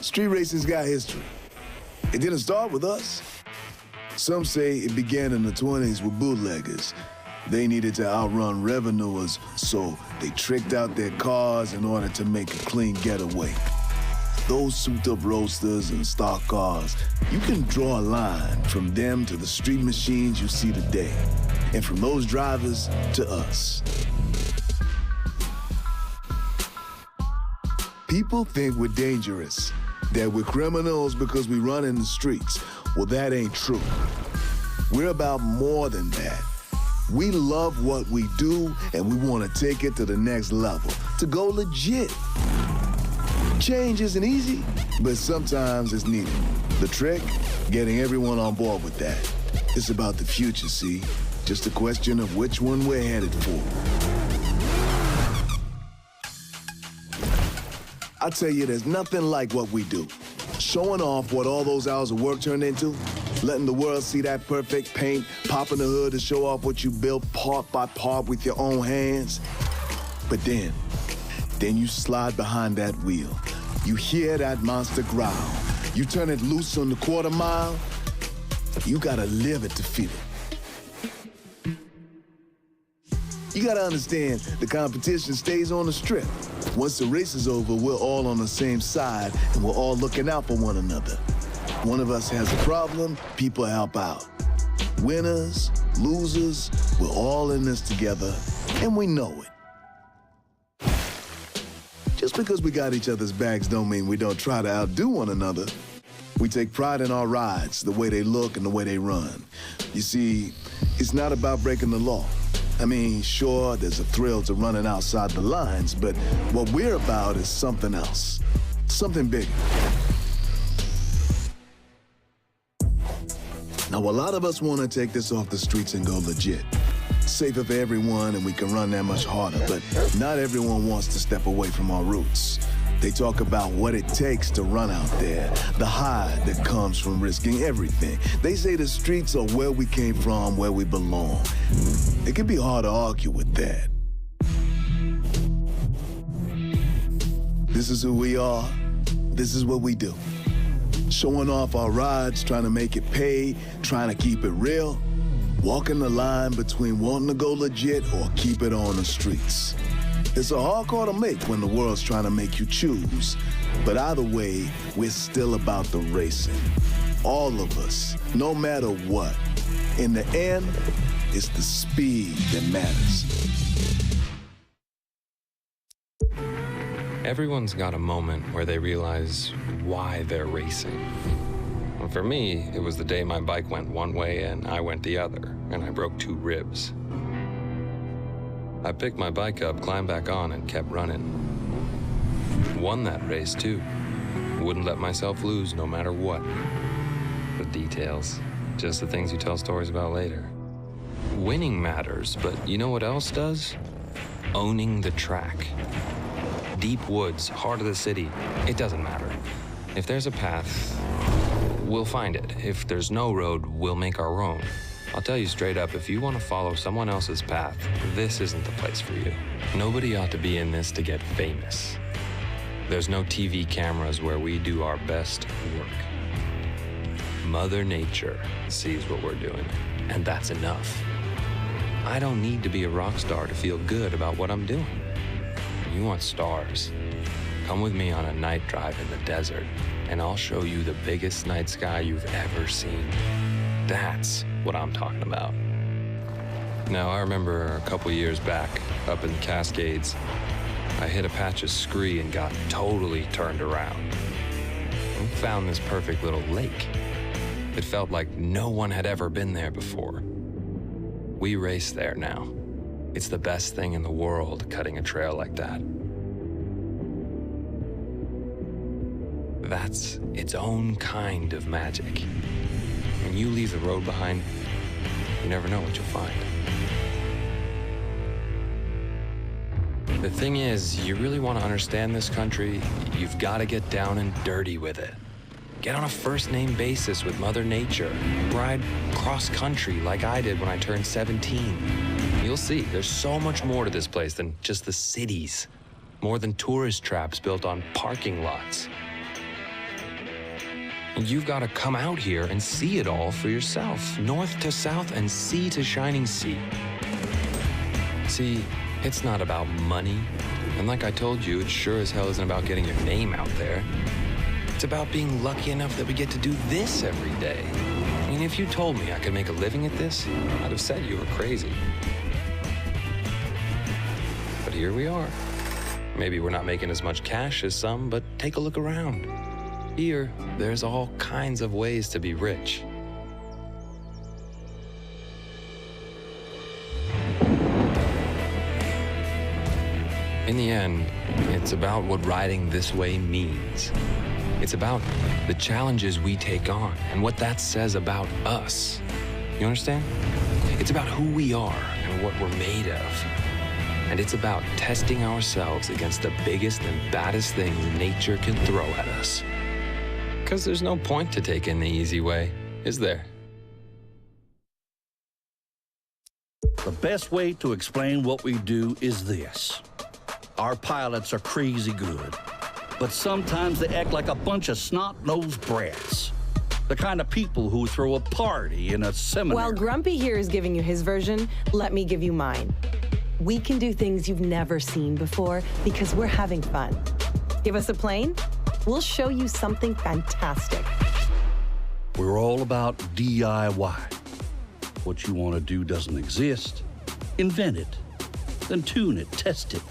Street racing's got history. It didn't start with us. Some say it began in the 20s with bootleggers. They needed to outrun revenuers, so they tricked out their cars in order to make a clean getaway. Those souped-up roadsters and stock cars, you can draw a line from them to the street machines you see today, and from those drivers to us. People think we're dangerous, that we're criminals because we run in the streets. Well, that ain't true. We're about more than that. We love what we do, and we want to take it to the next level, to go legit. Change isn't easy, but sometimes it's needed. The trick? Getting everyone on board with that. It's about the future, see? Just a question of which one we're headed for. I tell you, there's nothing like what we do. Showing off what all those hours of work turned into, letting the world see that perfect paint, popping the hood to show off what you built part by part with your own hands. But then you slide behind that wheel. You hear that monster growl. You turn it loose on the quarter mile. You gotta live it to feel it. You gotta understand, the competition stays on the strip. Once the race is over, we're all on the same side, and we're all looking out for one another. One of us has a problem, people help out. Winners, losers, we're all in this together, and we know it. Just because we got each other's backs don't mean we don't try to outdo one another. We take pride in our rides, the way they look and the way they run. You see, it's not about breaking the law. I mean, sure, there's a thrill to running outside the lines, but what we're about is something else, something bigger. Now, a lot of us want to take this off the streets and go legit. Safer for everyone, and we can run that much harder, but not everyone wants to step away from our roots. They talk about what it takes to run out there, the high that comes from risking everything. They say the streets are where we came from, where we belong. It can be hard to argue with that. This is who we are. This is what we do. Showing off our rides, trying to make it pay, trying to keep it real. Walking the line between wanting to go legit or keep it on the streets. It's a hard call to make when the world's trying to make you choose. But either way, we're still about the racing. All of us, no matter what. In the end, it's the speed that matters. Everyone's got a moment where they realize why they're racing. And for me, it was the day my bike went one way and I went the other, and I broke 2 ribs. I picked my bike up, climbed back on, and kept running. Won that race, too. Wouldn't let myself lose no matter what. The details, just the things you tell stories about later. Winning matters, but you know what else does? Owning the track. Deep woods, heart of the city, it doesn't matter. If there's a path, we'll find it. If there's no road, we'll make our own. I'll tell you straight up, if you want to follow someone else's path, this isn't the place for you. Nobody ought to be in this to get famous. There's no TV cameras where we do our best work. Mother Nature sees what we're doing, and that's enough. I don't need to be a rock star to feel good about what I'm doing. You want stars? Come with me on a night drive in the desert, and I'll show you the biggest night sky you've ever seen. That's what I'm talking about. Now, I remember a couple years back, up in the Cascades, I hit a patch of scree and got totally turned around. We found this perfect little lake. It felt like no one had ever been there before. We race there now. It's the best thing in the world, cutting a trail like that. That's its own kind of magic. When you leave the road behind, you never know what you'll find. The thing is, you really want to understand this country, you've got to get down and dirty with it. Get on a first-name basis with Mother Nature. Ride cross-country like I did when I turned 17. You'll see, there's so much more to this place than just the cities. More than tourist traps built on parking lots. You've got to come out here and see it all for yourself, north to south and sea to shining sea. See, it's not about money. And like I told you, it sure as hell isn't about getting your name out there. It's about being lucky enough that we get to do this every day. I mean, if you told me I could make a living at this, I'd have said you were crazy. But here we are. Maybe we're not making as much cash as some, but take a look around. Here, there's all kinds of ways to be rich. In the end, it's about what riding this way means. It's about the challenges we take on and what that says about us. You understand? It's about who we are and what we're made of. And it's about testing ourselves against the biggest and baddest things nature can throw at us. Because there's no point to taking the easy way, is there? The best way to explain what we do is this. Our pilots are crazy good, but sometimes they act like a bunch of snot-nosed brats. The kind of people who throw a party in a seminary. While Grumpy here is giving you his version, let me give you mine. We can do things you've never seen before because we're having fun. Give us a plane, we'll show you something fantastic. We're all about DIY. What you want to do doesn't exist. Invent it, then tune it, test it.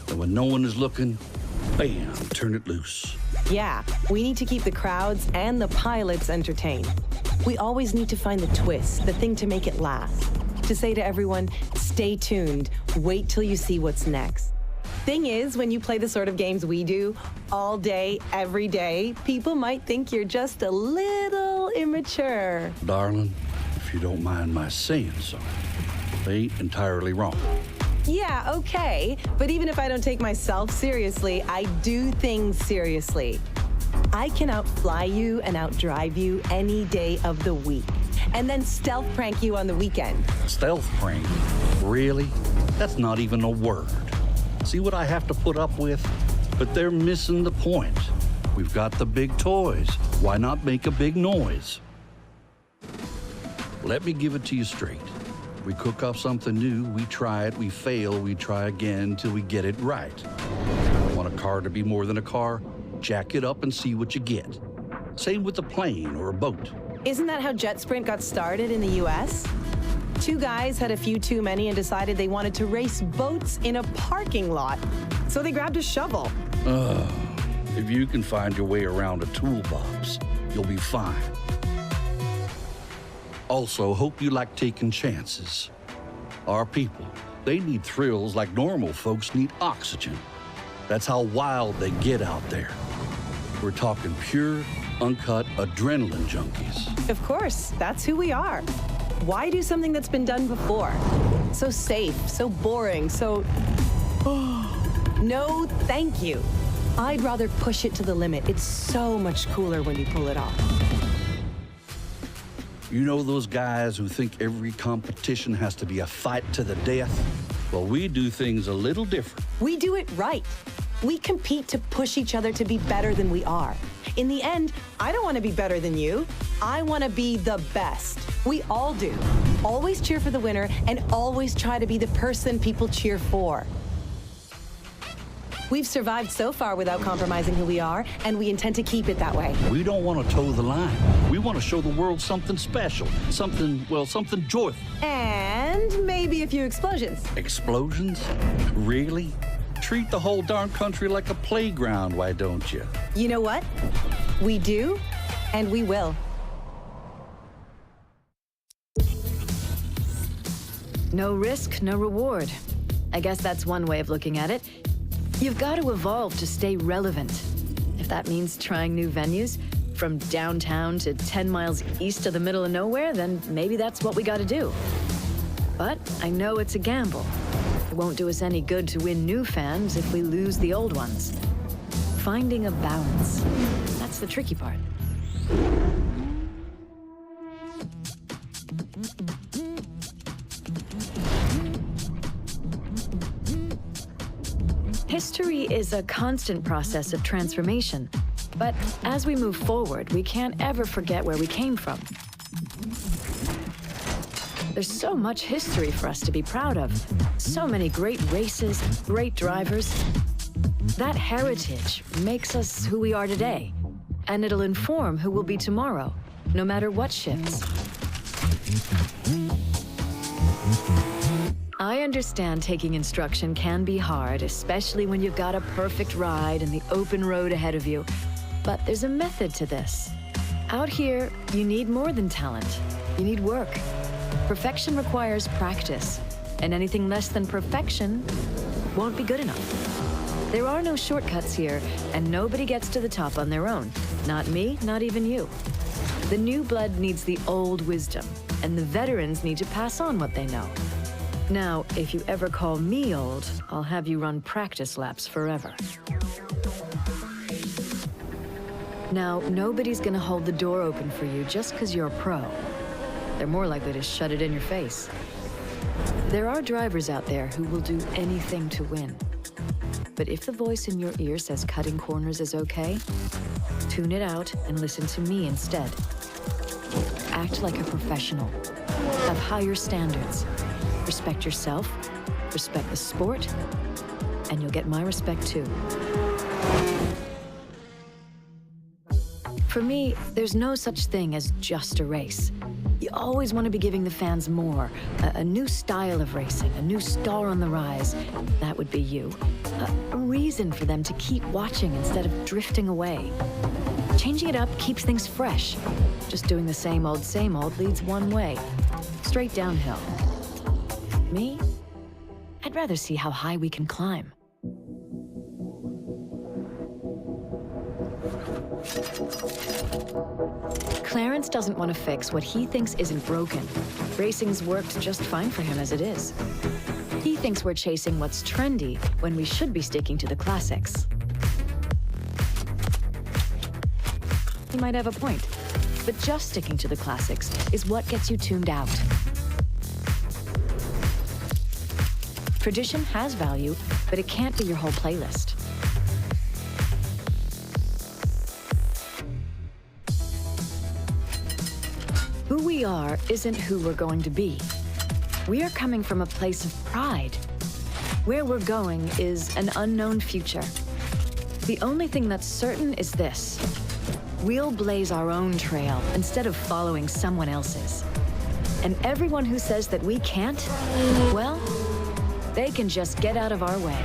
And when no one is looking, bam, turn it loose. Yeah, we need to keep the crowds and the pilots entertained. We always need to find the twist, the thing to make it last. To say to everyone, stay tuned, wait till you see what's next. Thing is, when you play the sort of games we do, all day, every day, people might think you're just a little immature. Darling, if you don't mind my saying so, they ain't entirely wrong. Yeah, okay, but even if I don't take myself seriously, I do things seriously. I can outfly you and outdrive you any day of the week, and then stealth prank you on the weekend. Stealth prank? Really? That's not even a word. See what I have to put up with? But they're missing the point. We've got the big toys. Why not make a big noise? Let me give it to you straight. We cook up something new, we try it, we fail, we try again till we get it right. Want a car to be more than a car? Jack it up and see what you get. Same with a plane or a boat. Isn't that how jet sprint got started in the US? Two guys had a few too many and decided they wanted to race boats in a parking lot. So they grabbed a shovel. If you can find your way around a toolbox, you'll be fine. Also, hope you like taking chances. Our people, they need thrills like normal folks need oxygen. That's how wild they get out there. We're talking pure, uncut adrenaline junkies. Of course, that's who we are. Why do something that's been done before? So safe, so boring, so... No, thank you. I'd rather push it to the limit. It's so much cooler when you pull it off. You know those guys who think every competition has to be a fight to the death? Well, we do things a little different. We do it right. We compete to push each other to be better than we are. In the end, I don't want to be better than you. I want to be the best. We all do. Always cheer for the winner and always try to be the person people cheer for. We've survived so far without compromising who we are, and we intend to keep it that way. We don't want to toe the line. We want to show the world something special, something joyful. And maybe a few explosions. Explosions? Really? Treat the whole darn country like a playground, why don't you? You know what? We do, and we will. No risk, no reward. I guess that's one way of looking at it. You've got to evolve to stay relevant. If that means trying new venues, from downtown to 10 miles east of the middle of nowhere, then maybe that's what we got to do. But I know it's a gamble. It won't do us any good to win new fans if we lose the old ones. Finding a balance, that's the tricky part. History is a constant process of transformation. But as we move forward, we can't ever forget where we came from. There's so much history for us to be proud of. So many great races, great drivers. That heritage makes us who we are today, and it'll inform who we'll be tomorrow, no matter what shifts. I understand taking instruction can be hard, especially when you've got a perfect ride and the open road ahead of you. But there's a method to this. Out here, you need more than talent. You need work. Perfection requires practice, and anything less than perfection won't be good enough. There are no shortcuts here, and nobody gets to the top on their own. Not me, not even you. The new blood needs the old wisdom, and the veterans need to pass on what they know. Now, if you ever call me old, I'll have you run practice laps forever. Now, nobody's gonna hold the door open for you just because you're a pro. They're more likely to shut it in your face. There are drivers out there who will do anything to win. But if the voice in your ear says cutting corners is okay, tune it out and listen to me instead. Act like a professional. Have higher standards. Respect yourself, respect the sport, and you'll get my respect too. For me, there's no such thing as just a race. You always want to be giving the fans more, a new style of racing, a new star on the rise. That would be you. A reason for them to keep watching instead of drifting away. Changing it up keeps things fresh. Just doing the same old leads one way, straight downhill. Me? I'd rather see how high we can climb. Clarence doesn't want to fix what he thinks isn't broken. Racing's worked just fine for him as it is. He thinks we're chasing what's trendy when we should be sticking to the classics. He might have a point, but just sticking to the classics is what gets you tuned out. Tradition has value, but it can't be your whole playlist. Who we are isn't who we're going to be. We are coming from a place of pride. Where we're going is an unknown future. The only thing that's certain is this. We'll blaze our own trail instead of following someone else's. And everyone who says that we can't, well, they can just get out of our way.